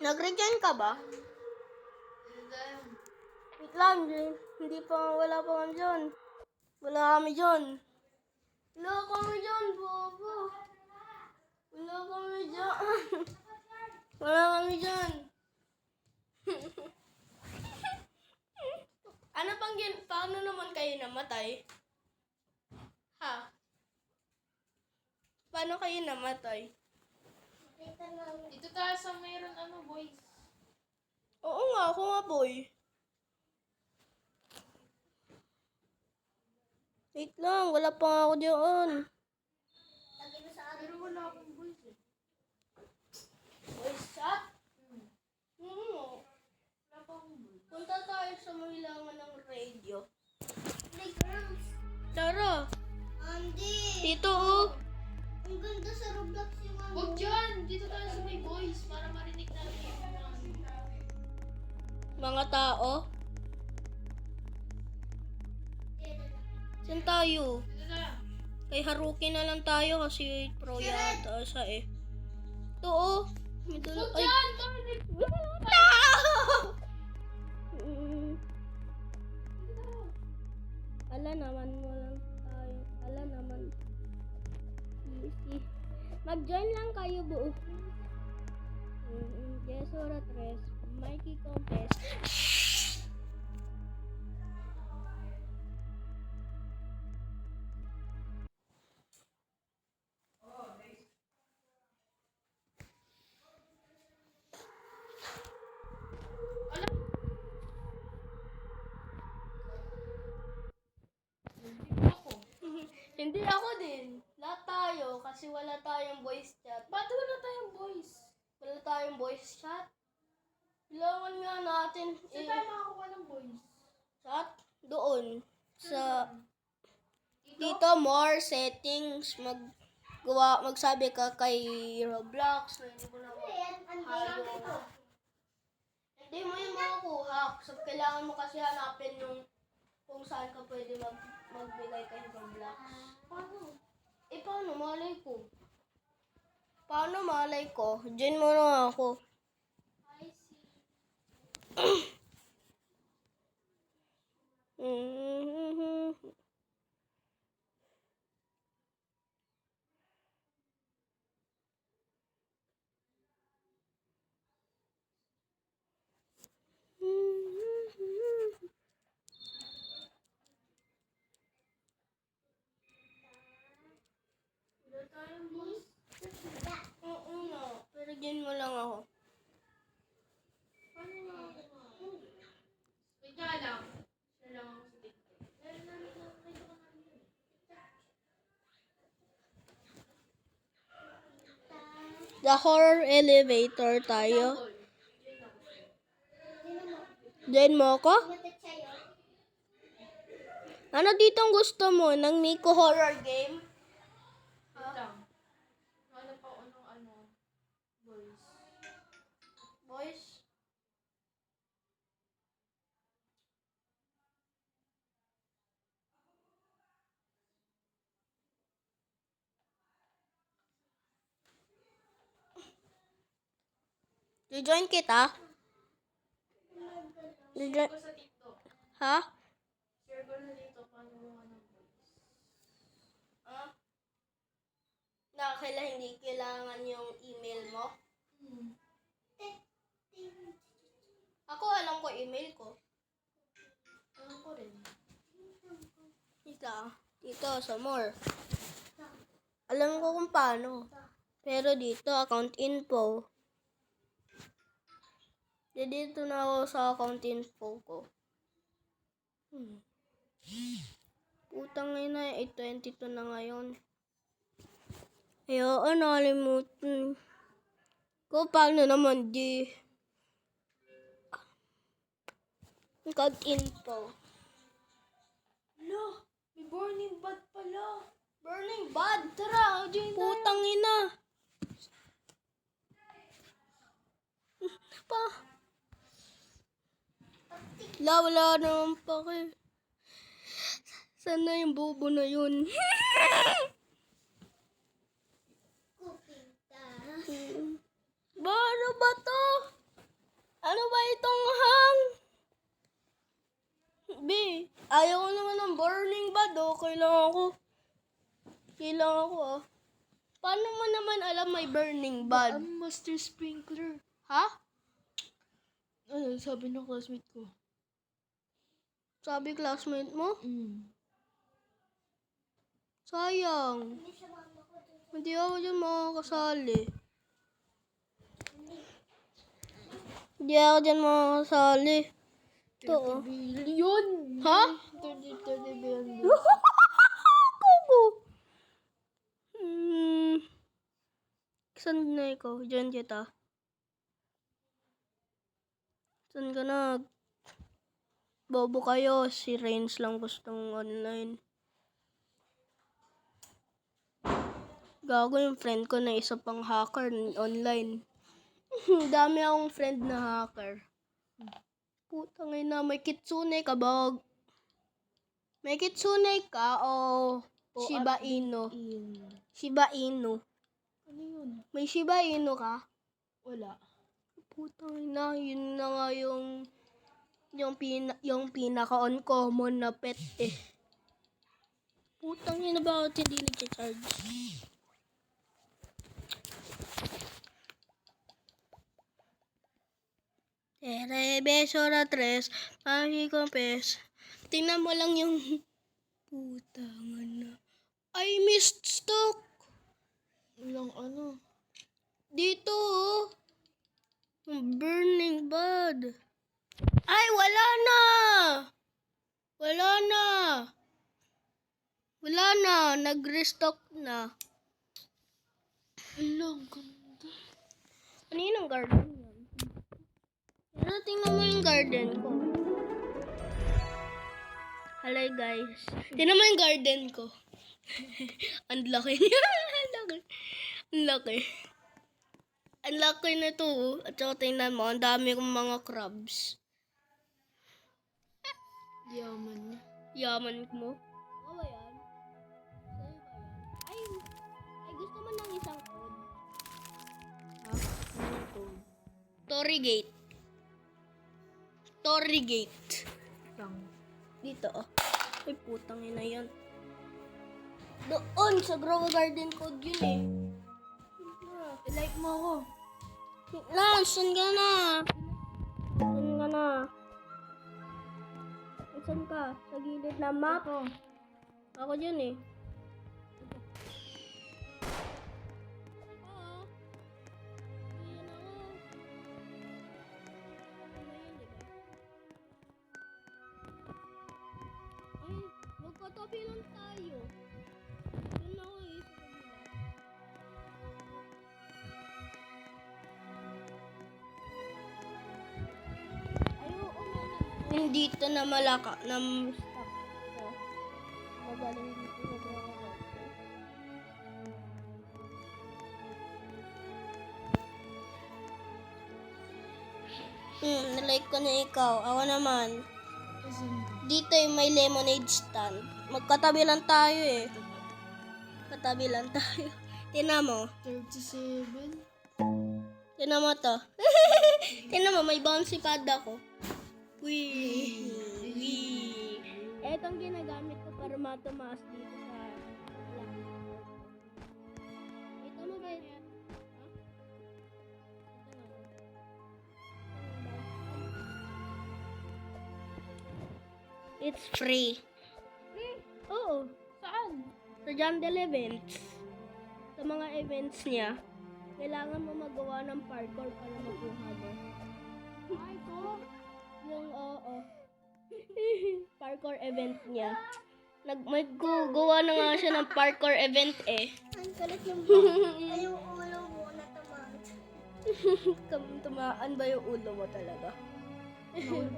Nag-rejoin ka ba? Wait lang, hindi pa, wala pa kami dyan. Wala kami dyan. Wala kami dyan, bobo. Wala kami dyan. Wala kami dyan. Ano paano naman kayo namatay? Ha? Paano kayo namatay? Dito tayo sa mayroon boys. Oo nga, ako nga, boy. Wait lang, wala pa nga ako diyan. Pero wala akong boys eh. Voice chat? Wala pa akong boys. Punta tayo sa mahilangan ng radio. Tara. Andy! Dito, oh. Ang ganda sa Roblox yung ano. Huwag dyan! Dito tayo sa may boys para marinig natin yung Mga tao. Saan tayo? Dito tayo. Kay Haruki na lang tayo kasi pro yata siya eh. Ito, oh. May Huwag ay. dyan! Marinig! Ala naman mo lang tayo. Ala naman. Easy. Mag-join lang kayo buo. Jesura 3. Mikey Compes. Alam! Hindi ako. Hindi ako din. Lahat tayo kasi wala tayong voice chat. Ba't wala tayong boys? Wala tayong voice chat. Kailangan nga natin Saan tayo makakuha ng boys? chat doon sa dito more settings magsabi ka kay Roblox na hindi mo na hayo. Hindi mo yung makukuha. So, kailangan mo kasi hanapin yung kung saan ka pwede magbigay kay Roblox. Paano? Paano? Malay ko. Paano malay ko? Diyan mo na ako. I see. Wala tayong boys. Oo nga. Pero diyan mo lang ako. Paano nga ako? Wait nga lang. Siya lang ako sa TikTok. Meron namin na kayo ka namin yun. The horror elevator tayo. Double. Diyan mo ako? Matat sa'yo. Ano dito ang gusto mo? Ng Miko horror game? Wait lang. Hanap ako ng boys. Boys? Join kita? Share ko sa TikTok. Ha? Share ko na dito paano gumawa ng boys. Ah? Hindi kailangan yung email mo? Ako alam ko email ko. Alam ko rin. Dito sa more. Alam ko kung paano. Pero dito, account info. Dito na ako sa account info ko. Putang ina, 8:22 na ngayon. Ayoko, nakalimutan ko. Paano naman di? Account info. Hala! May burning bad pala. Burning bad. Tara, putang ina. Wala naman pa kayo. Sana yung bobo na yun. Cooking ta. Ano ba to? Ayaw ko naman ng burning bad, oh. Kailangan ko, ah. Paano mo naman alam may burning bad? Ang Master Sprinkler. Ha? Ano, sabi ng classmate ko. Sabi classmate mo? Mm. Sayang. Hindi ako dyan makakasali. Hindi ako dyan makakasali. Ito, oh. 30 billion! Ha? 30 billion. Kuko. Saan na ikaw? Diyan kita. Saan ka na? Bobo kayo. Si Reigns lang gustong online. Gago yung friend ko na isa pang hacker online. Dami akong friend na hacker. Putang ina, may kitsune ka ba? May kitsune ka o Shiba Inu? Shiba Inu. Ano yun? May Shiba Inu ka? Wala. Putang ina, yun na nga yung pinaka-uncommon na pet eh. Putang ina, bakit hindi nag-charge? Beso na tres, pagi kompes. Tingnan mo lang yung putang ina. I missed stock. Walang ano. Dito oh. Burning bad. Ay, wala na. Wala na. Wala na. Nag-restock na. Walang ganda. Kaninong garden yan? Pero tingnan mo yung garden ko. Hello guys. Tingnan mo yung garden ko. Ang laki niya. Ang laki. Ang laki. Ang laki na to. Oh. At saka tingnan mo, ang dami kong mga crabs. Yaman niya. Yaman mo. Oo ba yan? Sa'yo ba yan? Ay gusto mo ng isang code? Ha? Anong code? Torrygate. Torrygate. Lang. Dito oh. Ay putang ina yan. Doon sa Grow Garden code yun eh. I-like mo ako. Lance, saan ka na? Saan ka na? Saan ka? Sa gilid na map? Ako. Ako dyan eh. Ay, magkatabi lang tayo. Yun ako eh, sa kabila. Dito na malaka na stop ko. Magaling dito sa Grow. Nalike ko na ikaw. Ako naman. Asan ka? Dito yung may lemonade stand. Magkatabi lang tayo eh. Katabi lang tayo. Tingnan mo. 37? Tingnan mo to. Tingnan mo, may bouncy pad ako. Wee! Wee! Etong ginagamit ko para matumaas dito sa laptop. Ito mo ba yan? Ha? Ito nga. It's free. Free? Oo. Saan? Sa Jandel Events. Sa mga events niya, kailangan mo magawa ng parkour para makuha mo. Ay, ko? Yung, oo. Parkour event niya. May-gawa na nga siya ng parkour event eh. Ang kalit ng buhok. Ay, yung ulo mo natamaan. Tumaan ba yung ulo mo talaga?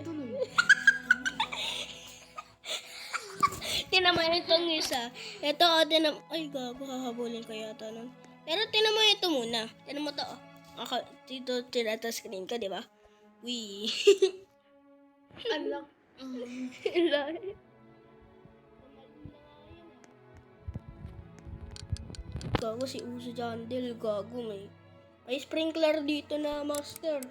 Tuloy. Tinan mo itong isa. Ito, ay gago, hahabulin ko yata nun. Pero tinan mo ito muna. Tinan mo to. Ako, dito tinata screen ka, di ba? Wee. Alak. Gago si Uso Jandel. Gago may sprinkler dito na master.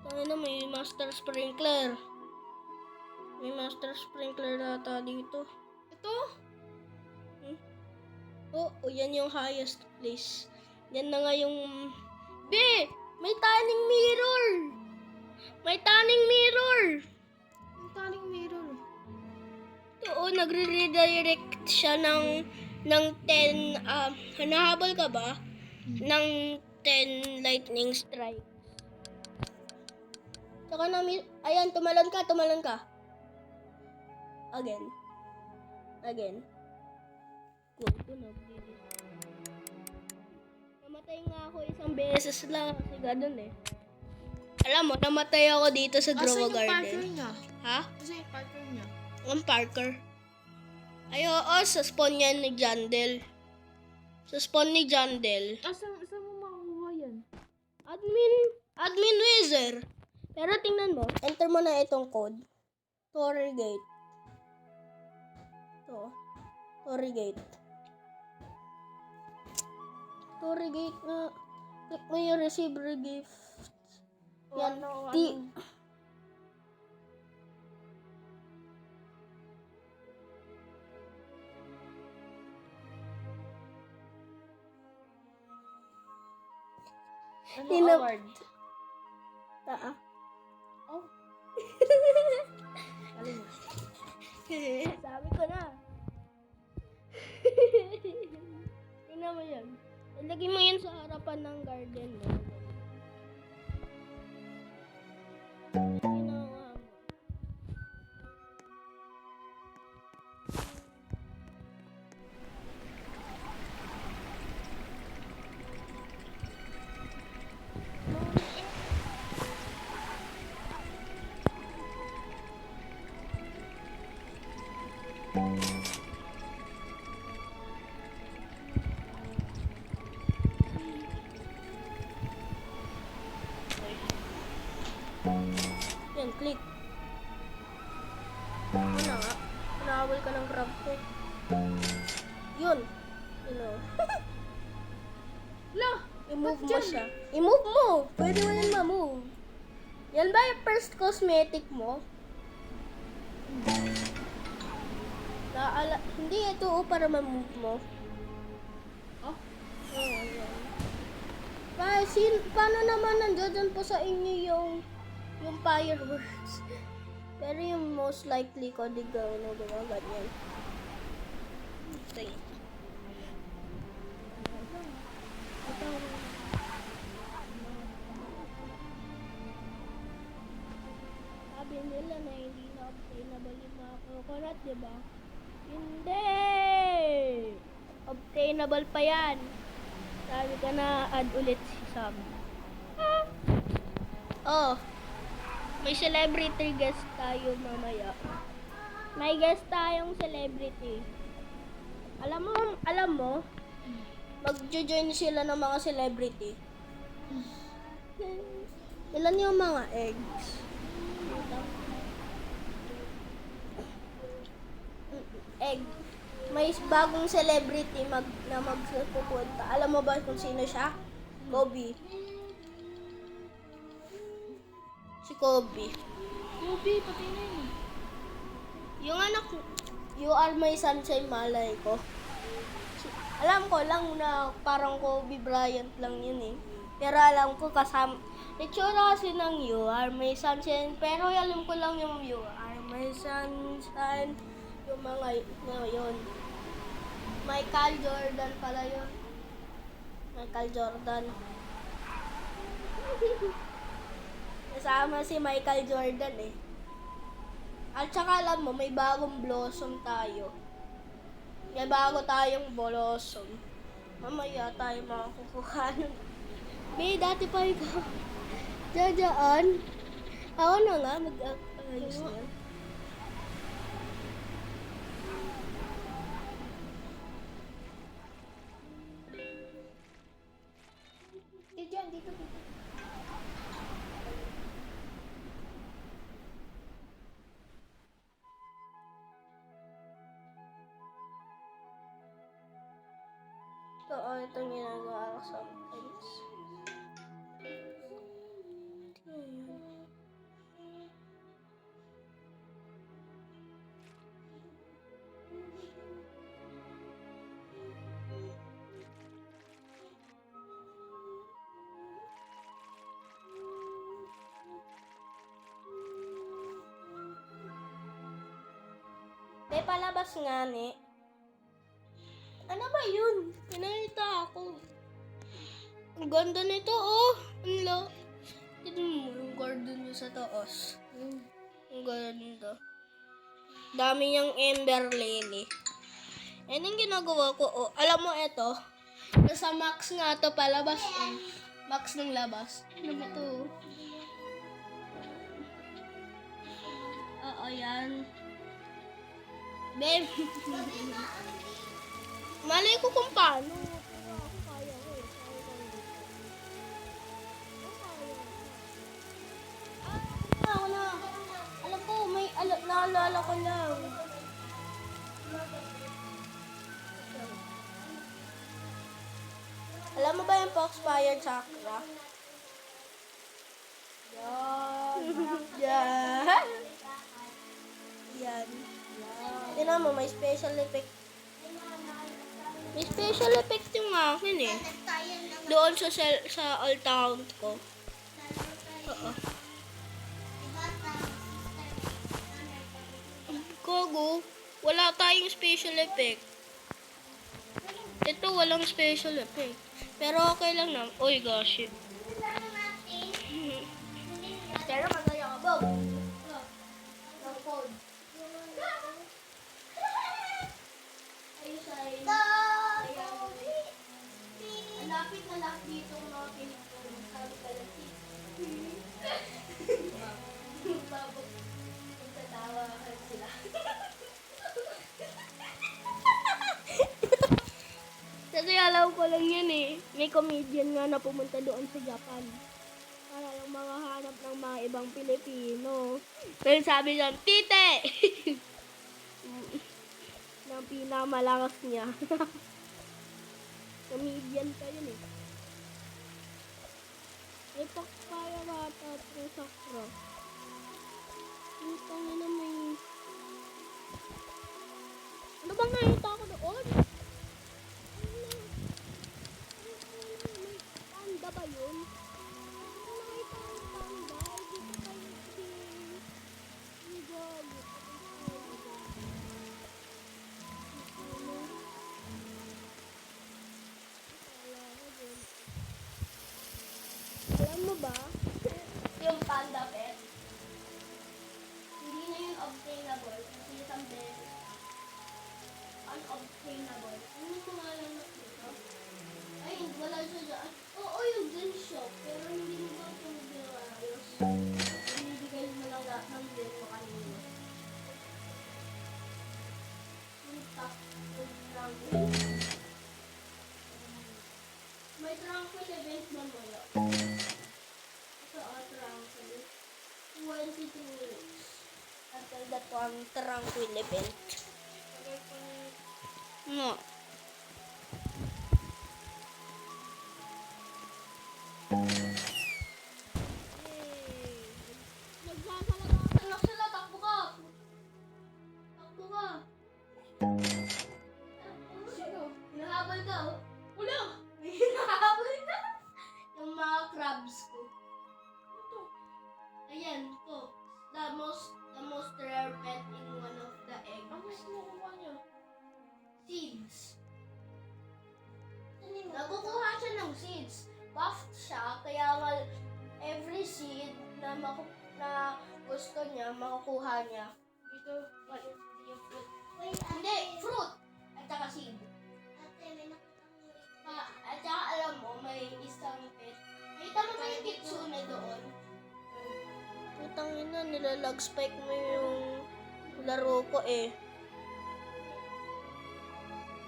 Tayo na may master sprinkler. May master sprinkler ata dito. Ito? Oo, yan yung highest place. Yan na nga yung... Be! May tanning mirror! May tanning mirror! Yung taling mirror. Oo, nagre-redirect siya ng 10, hanahabol ka ba? Ng 10 lightning strike. Saka ayan, tumalon ka. Again. Namatay nga ako isang beses lang kasi ganun eh. Alam mo, namatay ako dito sa Grow Asan yung parker Garden. niya? Ha? Asan yung parker niya? Ang Parker. Ay, oo, sa spawn yan ni Jandel. Sa spawn ni Jandel. Asan mo makukuha yan? Admin wizard. Pero tingnan mo, enter mo na itong code. Torrigate. To. Torrigate na. Click mo yung receive gift. Yan. Ano Tinap- award? Oh. Alin mo? Sabi ko na. Tingnan mo yan. Ilagay mo yan sa harapan ng garden mo. Ginawa mo. Yan, click. Ano na nga? Pinawal ka ng crab ko. Yun. Yun o. La! I-move mo siya. I-move mo! Pwede mo yan ma-move. Yan ba yung first cosmetic mo? Hindi ito para ma-move mo. Oh? Oo, yan. Paano naman nandiyan po sa inyo yung fireworks? Pero yung most likely ko, di gawin ganyan. Sige. Sabi nila na hindi na obtainable yung mga coconut, di ba? Hindi! Obtainable pa yan. Sabi ka na add ulit si Sam. Oh, may celebrity guest tayo mamaya. May guest tayong celebrity. Alam mo, mag-join sila ng mga celebrity. Ilan yung mga eggs? Egg. May bagong celebrity na magpupunta. Alam mo ba kung sino siya? Kobe. Si Kobe. Kobe, pati na yun. Yung anak, you are my sunshine, malay ko. Alam ko lang na parang Kobe Bryant lang yun eh. Pero alam ko kasama, itsura kasi ng you are my sunshine. Pero alam ko lang yung you are my sunshine. Yung mga yun. Michael Jordan pala yun. Michael Jordan. Kasama si Michael Jordan eh. At saka alam mo, may bagong blossom tayo. May bago tayong blossom. Mamaya tayo makakukuha nun. May dati pa ikaw. Dadaan. Ako na nga, mag-ayos na. Dito. So, itong ginagawa ko sometimes. May palabas nga ni. Ano ba yun? Pinakita ako. Ang ganda nito, oh. Ano? Tignan mo yung garden niya sa taas. Ang ganda. Dami niyang ember lily. Yan ang ginagawa ko, oh. Alam mo, ito. Nasa Max nga to palabas. Max ng labas. Ano ba to? Oo, yan. Babe. Malay ko kung paano. Ako na. Alam ko, may naalala ko lang. Alam mo ba yung Foxfire Chakra? Yan. Yan. Tignan mo, may special effect. May special effect yung akin eh. Doon sa old town ko. Oo. Kogo, wala tayong special effect. Ito walang special effect. Pero okay lang na. Uy, gosh. Pero masaya ka ba? Ng phone. Ayos ay... Ang lapit na lahat dito mga pinikon. Sabi ka lang. Babag. Magtatawa sila. Kasi alam ko lang yan eh. May comedian nga na pumunta doon sa Japan. Para lang mga hanap ng mga ibang Pilipino. Pero sabi niya, tite! Nang pinamalakas niya. Comedian pa yun eh. May pakpaya bata at sakro. Ang tangin na may... Ano bang nakita ko doon? May panda ba yun? Nakita ko yung panda. Dito kayo din. Ang gago. Alam mo ba? Yung panda pet. Hindi na yun obtainable. Kasi isang beses. Unobtainable. Ano ko nga lang nakita? Ay, wala siya dyan. Oo, yung din shop. Pero hindi mo ba ito ayos? Binibigay mo lang lahat ng din mo kanina. Yung top with tranquil. May tranquil event ba mo yun? Ito, tranquil. 22 weeks. Until that one tranquil event. No. Nagsasalata sila, takbo ka! Takbo ka! Sino? Hinahabol ka? Wala! May hinahabol ka? Yung mga crabs ko. Ito. Ayan, ito. The most rare pet in one of the eggs. Ang mas nakuha niya? Seeds. Nakukuha siya ng seeds. Buffed siya, kaya nga every seed na gusto niya, makukuha niya. Dito, what is the fruit? Hindi, fruit! At saka seed. At saka alam mo, may isang pet. Nakita mo ba yung kitsune doon? Putang ina, nilalag spike mo yung laro ko eh.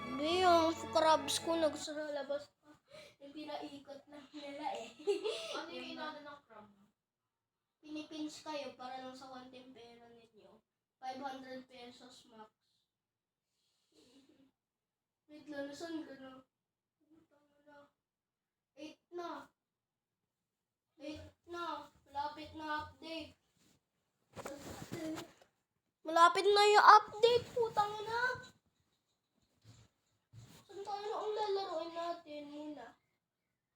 Hindi, yung crabs ko nagsalabas pa. Yung pinaikot lang nila eh. Ano yung inano ng crab? Pinipinch kayo para lang sa 1 tempera ninyo. 500 pesos max. Wait lang, nasan ka na? 8 na. 8 na. Malapit na update. Malapit na yung update. Putang na. Saan tayo na ang lalaroin natin muna?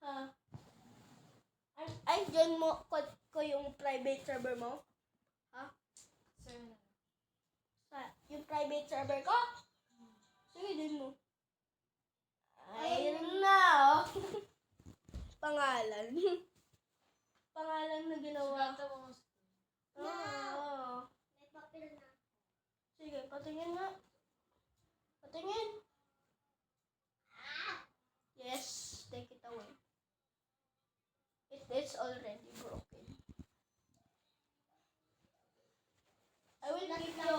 Ha? Ay, join mo ko yung private server mo? Ha? Sir, Sa yung private server ko? Sige, din mo. Ayun na, oh. Pangalan. Pangalan na ginawa. Bata mo. Oo. May papel na. Sige, patingin nga. Patingin. Yes, take it away. It is already broken. I will give you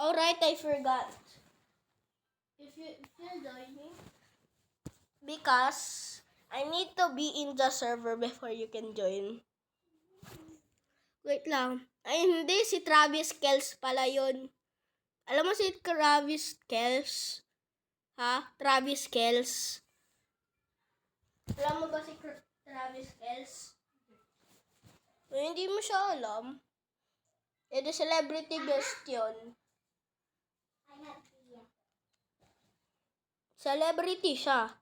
Alright, I forgot. If you'll join me. Because I need to be in the server before you can join. Wait lang. Ay, hindi. Si Travis Kells pala yun. Alam mo si Travis Kells? Ha? Travis Kells. Alam mo ba si Travis Kells? Hindi mo siya alam. Eh, the celebrity guest yun. I have here. Celebrity siya.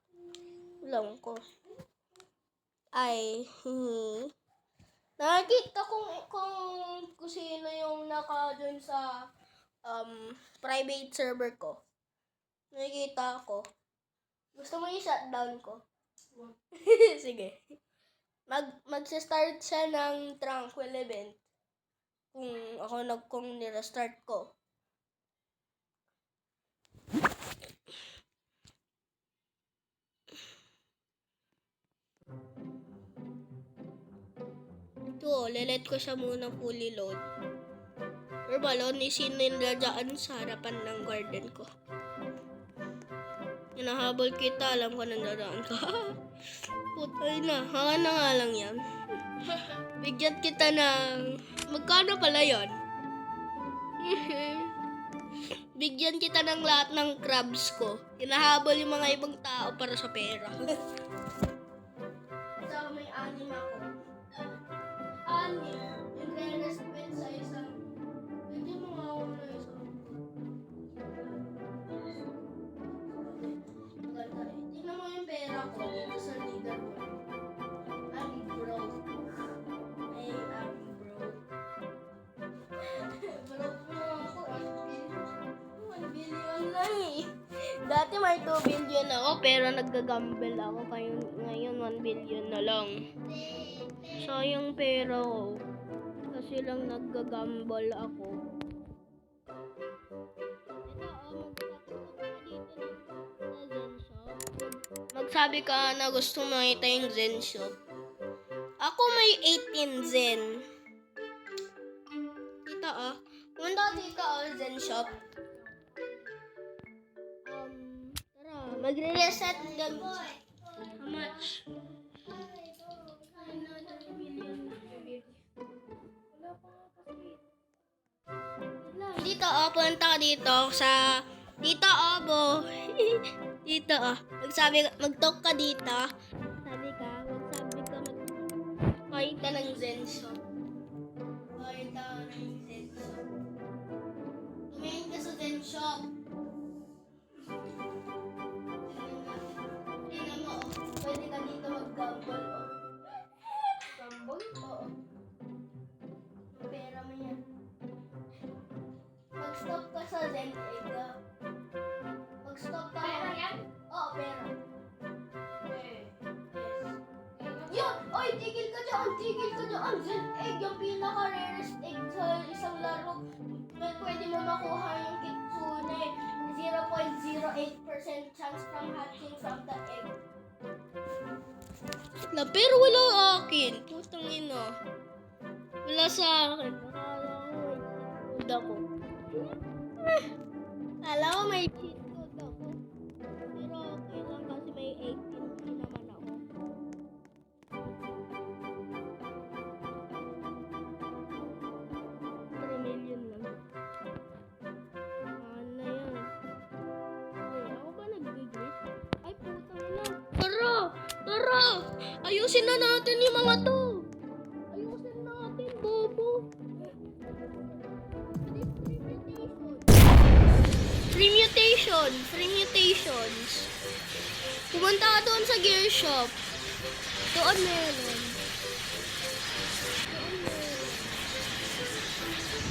Alam ko. Ay, nakikita kung sino yung naka-join sa private server ko. Nakikita ko. Gusto mo i-shutdown ko? Sige. Magsa-start siya ng tranquil event. Kung nira-start ko. Ito, lelet ko siya muna fully load. Pero balon, isininda dyan sa harapan ng garden ko. Hinahabol kita, alam ko nandadaan ka. Putay na, hanga na nga lang yan. Bigyan kita ng... Magkano pala yon? Bigyan kita ng lahat ng crabs ko. Hinahabol yung mga ibang tao para sa pera. Saka may anim ako. Anim. Yung re-respect sa isang... Hindi mo nga ako na isang... Maganda eh. Tingnan mo yung pera ko dito sa leaderboard. I'm broke. I am broke. Broke na ako. 1 billion lang eh. Dati may 2 billion ako pero naggagamble ako. Kaya ngayon 1 billion na lang. Sayang pera ko. Kasi lang naggagamble ako. Magsabi ka na gusto makita yung Zen shop. Ako may 18 Zen. Tita Pumunta ka dito Zen shop. Tara, magre-reset lang. How much? Dito punta ka dito sa dito Bo. Dito mag-talk ka dito. Magsabi ka makita ng Zen shop. Makita ng Zen shop. Tumingin ka sa Zen shop. Tingnan mo, pwede ka dito mag-gamble. Gamble? Oo. Yung pera mo yan. Mag-stop ka sa Zen egg. Mag-stop ka. Pera yan? Oo, pera. Eh. Yun! Oy, tigil ka dyan! Zen egg, yung pinaka-rarest egg sa isang laro. Pwede mo makuha yung kitsune. 0.08% chance from hatching from the egg. Pero wala akin. Putang ina. Wala sa akin. Akala ko may cheat code ako. Akala ko may cheat code ako. Pero okay lang kasi may 18 din naman ako. 3 million lang. Ano yan? Ay, ako ba nag-glitch? Ay, putang ina. Tara! Ayusin na natin yung mga to. Ayusin natin, bobo. Free mutations. Pumunta ka doon sa gear shop. Doon meron.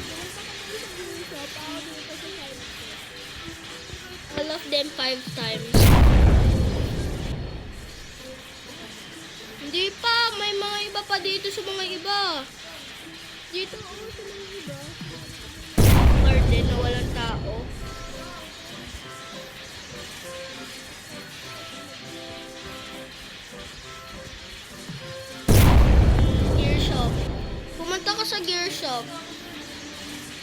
Pumunta ka doon sa ako dito sa side ko. All of them 5 times. Hindi pa, may mga iba pa dito sa mga iba. Dito ako sa mga iba. Garden na walang tao. Gear shop. Pumunta ka sa gear shop.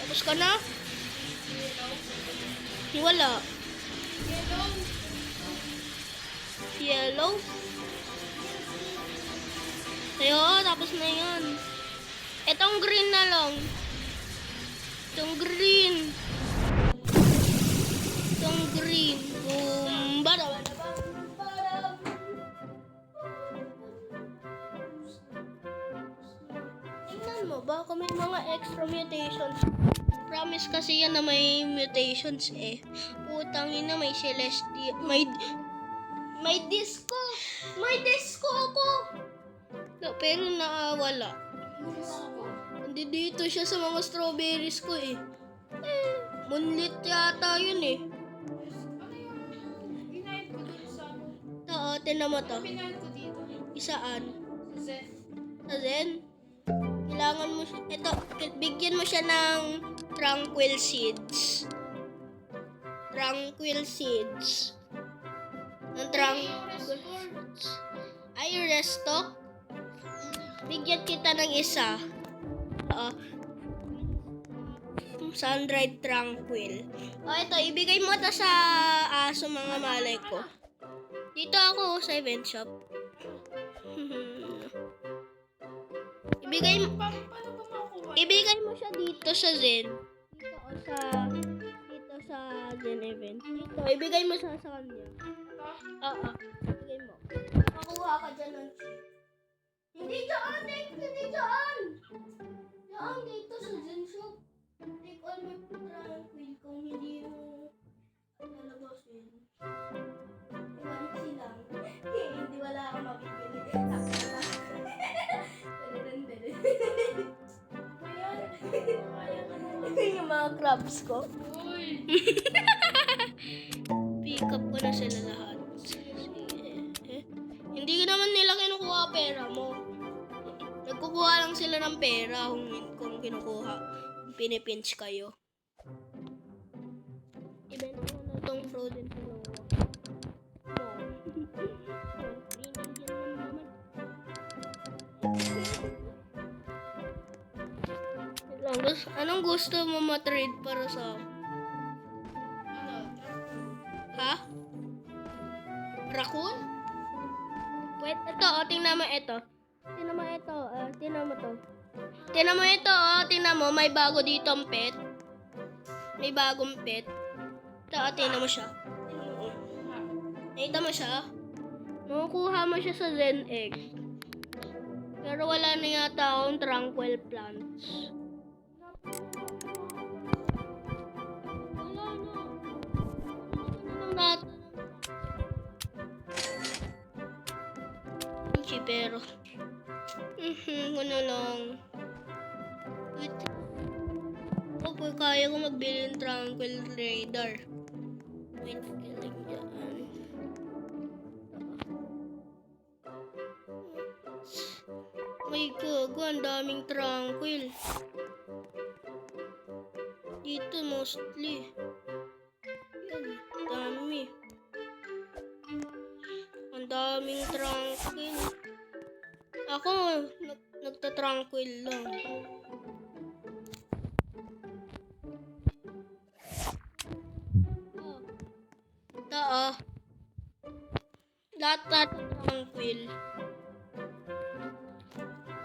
Tapos ka na? Wala. Yellow? Ayo, tapos na yan. Etong green na lang. Itong green. Itong green. Boom. Bada, bada, bada. Tingnan mo, baka may mga extra mutations. Promise kasi yan na may mutations eh. Putang ina, may celestial. May disco. May disco ako. No, pero nawala. Hindi dito siya sa mga strawberries ko eh. Moonlit yata yun eh. Ano yung ginahin ko dito sa ano? Oo, tinan mo to. Pinahin ko dito. Isaan? Sa Zen. Sa Zen? Kailangan mo siya, ito, bigyan mo siya ng tranquil seeds. Tranquil seeds. Ng tranquil seeds. Ay, restock? Bigyan kita ng isa. Sun-dried tranquil. Ito, ibigay mo to sa aso mga malay ko. Dito ako sa event shop. Ibigay mo. Paano ba makukuha? Ibigay mo siya dito sa Zen. Dito sa Zen event. Dito, ibigay mo siya sa kanya. Oo. Ibigay mo. Makuha ka dyan ng chip. Hindi dyan! Hindi dyan! Dyan, dito sa Zen shop. Take all my tranquil kung hindi mo lalabasin. Iwan silang. Hindi wala akong mabibili. Yung mga crabs ko. Uy! Pick up ko na sila lahat. Hindi naman nila kinukuha pera mo. Nagkukuha lang sila ng pera kung kinukuha. Pinipinch kayo. Ibenta ko na itong frozen pillow. Anong gusto mo ma-trade para sa... Ano? Ha? Raccoon? Wait, ito, tingnan mo ito. Tingnan mo ito, tingnan mo to. Tingnan mo ito, tingnan mo, may bago dito ang pet. May bagong pet. Ito, tingnan mo siya. Nakita mo siya? Makukuha mo siya sa Zen Egg. Pero wala na yata akong tranquil plants. Wala na. Gusto na lang natin. Pero ano lang. Wait. Okay, kaya ko magbili ng Tranquil Radar. Wait, kailan dyan. May gago, ang daming Tranquil. Dito mostly. Yan, dami. Ang daming Tranquil. Ako, nagta-tranquil lang. Ito, lahat tranquil.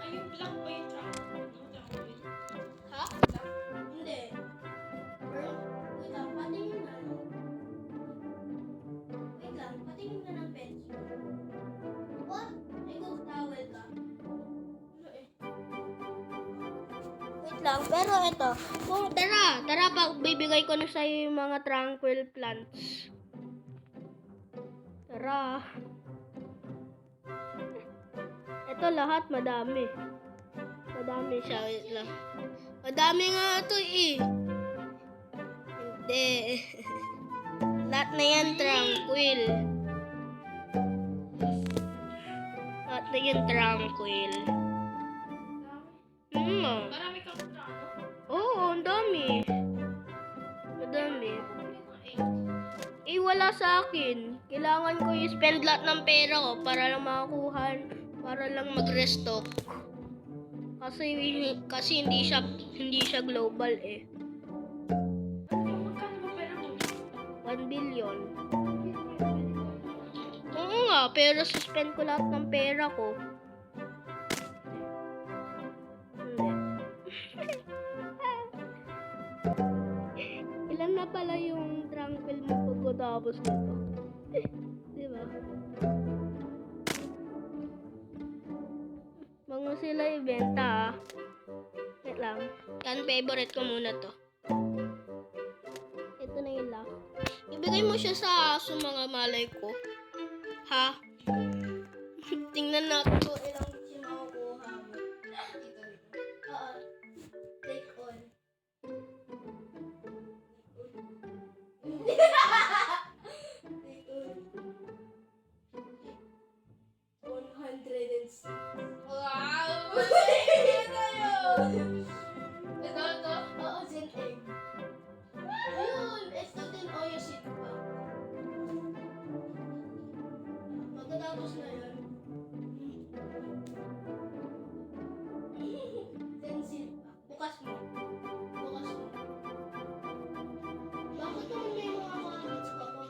Ay, yung black ba yung tranquil? Ha? Hindi. Wait lang, patingin na. Wait lang, patingin na ng pencil. What? May cook towel ka? Wait lang, pero ito. Oh, tara, bibigay ko na sa'yo yung mga tranquil plants. Tara. Ito lahat, madami. Madami siya, wait lang. Madami nga ito eh. Hindi. Lahat na yan tranquil. Lahat na yan tranquil. Marami kang ano? Oo, ang dami. Madami. Eh, wala sa akin. Kailangan ko i-spend lahat ng pera ko para lang makakuha, para lang mag-restock. Kasi hindi siya global eh. Magkano ba pera mo? 1 billion. Oo nga, pero suspend ko lahat ng pera ko. Hindi. Ilan na pala yung tranquil mo pagkatapos nito? Di ba? Mga sila ibenta ah. Wait lang. Yan, favorite ko muna to. Ito na yung lock. Ibigay mo siya sa aso mga malay ko. Ha? Tingnan natin kung ilang siya makukuha mo. Oo. Take on. Take on. 106. Wow! Ito. Oo, Zen egg. Ayun, ito din Oyo seed pa. Pagkatapos na yun, Zen seed pa. Bukas mo. Bakit naman may mga carrots ka pa?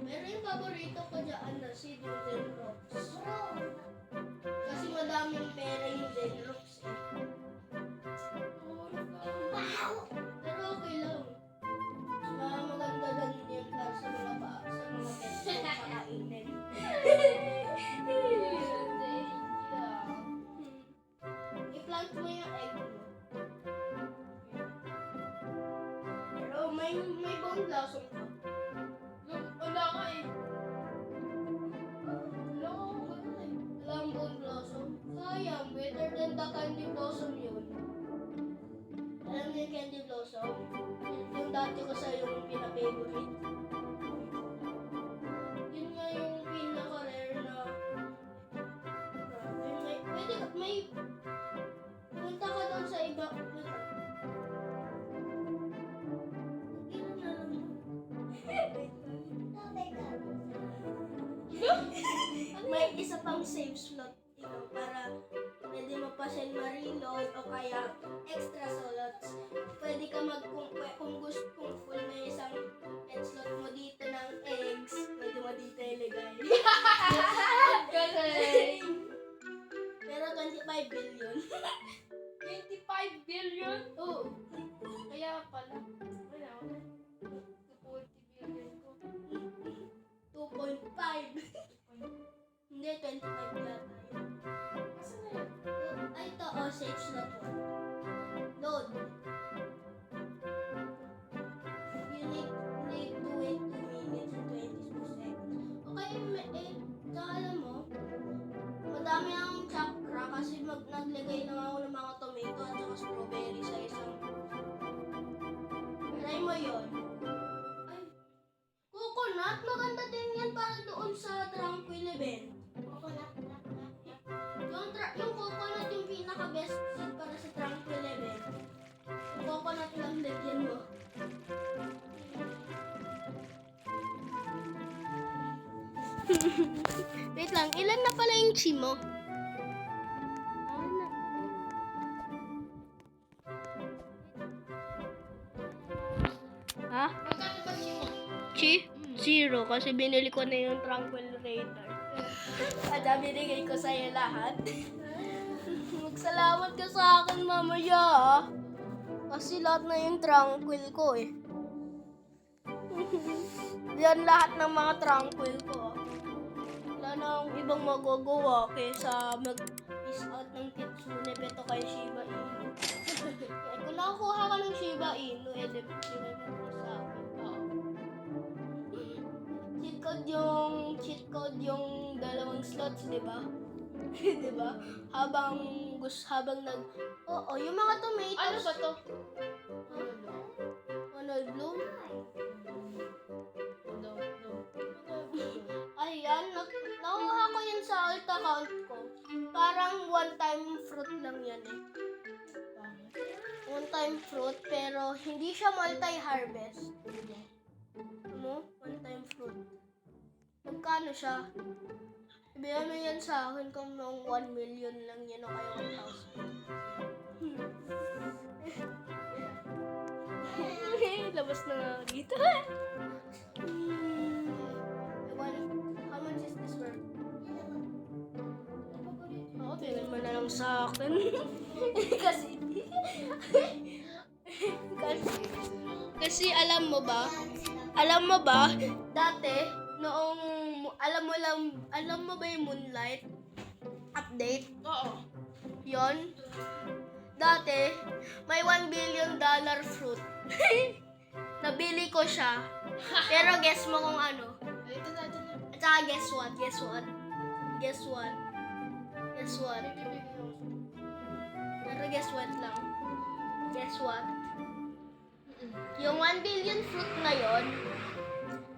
Pero yung paborito ko dyan na si Zen Rocks. Kasi madaming pera yung Zen Rocks eh. Pero okay lang. Maganda lang yun para sa mga pets na kakainin. I-plant mo yung egg mo. Pero may bone blossom ka. Wala ka eh. Wala ang bone blossom. Sayang, better than the candy blossom yun. Alam niyo yung candy blossom? Yung dati ko sa yung pinafavorite. Yun nga yung pinaka-rare na may punta ka doon sa iba. Ilan na lang yun? May isa pang save slot ito para pwede mo pa siya ma-reload o kaya extra slots. Pwede ka kung gusto kung full na isang pet slot mo dito ng eggs, pwede mo dito ilagay. Galing! Pero 25 billion. 25 billion? Oo. Kaya pala. Wala. 40 billion ko. 2.5. Hindi, 25 yata yun. Asan na yan? Ay, ito, save slot 1. Load. You need to wait 2 minutes and 22 seconds. Okay, alam mo, madami akong chakra kasi naglagay lang ako ng mga tomato at saka strawberry sa isang. Try mo yun. Ay, coconut, maganda din yan para doon sa tranquil event. Yung coconut yung pinaka-best seed para sa tranquil event. Yung coconut lang lagyan mo. Wait lang, ilan na pala yung chi mo? Ha? Magkano ba siya mo? Chi? 0 kasi binili ko na yung Tranquil Raider. At binigay ko sa'yo lahat. Magsalamat ka sa akin mamaya ah. Kasi lahat na yung Tranquil ko eh. Yan lahat ng mga Tranquil ko. Wala na akong ibang magagawa kaysa mag-miss out ng Kitsune Beto kay Shiba Inu. Kung nakakuha ka ng Shiba Inu, bigay mo sa akin. Cheat code yung 2 slots, di ba? Di ba? Habang habang Oo, yung mga tomatoes. Ano ba to? Ronald Bloom? No. Ayan, nakuha ko yan sa alt account ko. Parang one-time fruit lang yan eh. One-time fruit, pero hindi siya multi-harvest. Ano? One-time fruit. Magkano siya? Ibigay mo yan sa akin kung noong 1 million lang yan o kaya 1,000. Labas na nga dito. How much is this worth? Oo, bigyan mo na lang sa akin. kasi alam mo ba, dati, noong, alam mo ba yung Moonlight update? Oo. Yon. Dati, may $1 billion fruit. Nabili ko siya. Pero guess mo kung ano. Ito natin na. At saka guess what? Pero guess what lang. Guess what? Yung 1 billion fruit na yon,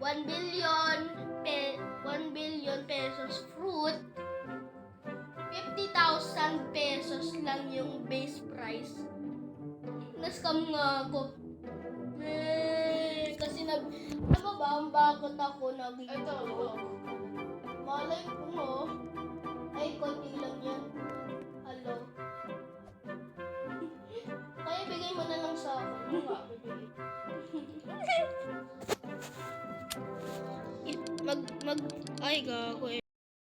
1 billion pesos fruit, 50,000 pesos lang yung base price. Na-scam nga ako. Kasi ano ba, ang bakit ako Ito. Malay ko mo. Ay, konti lang yan. Hello. Kaya bigay mo na lang sa akin. Ay, gago eh.